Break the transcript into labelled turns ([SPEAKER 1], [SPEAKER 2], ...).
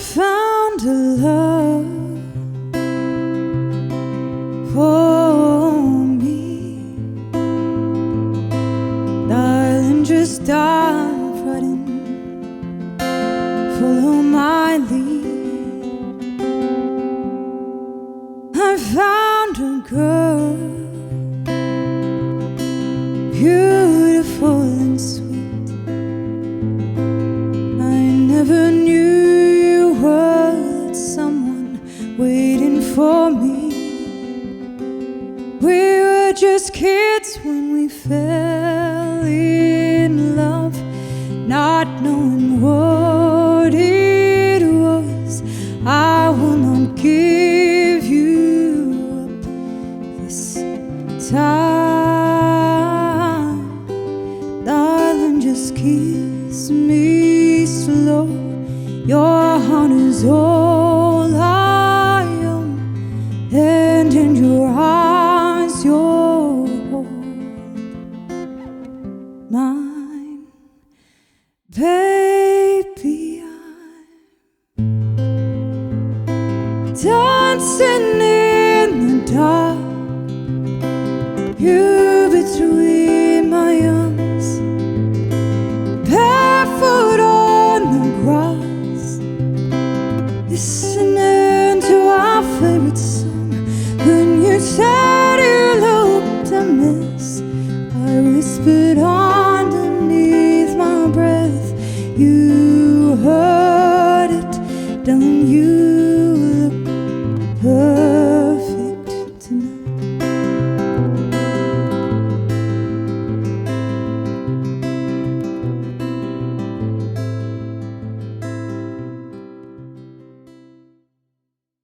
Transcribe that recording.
[SPEAKER 1] found a love for me. Darling, just dive right in, follow my lead. I found a girl, beautiful and sweet. I never knew you were someone waiting for me. We were just kids when we fell in love, not knowing what it was. I will not give you up this time. Darling, just kiss me slow. Your heart is all I own, and in your eyes you're all mine. Baby, I'm dancing in the dark, you between my arms, barefoot on the grass, listening to our favorite song. When you said you looked a mess, I whispered underneath my breath. You heard it, don't you look perfect?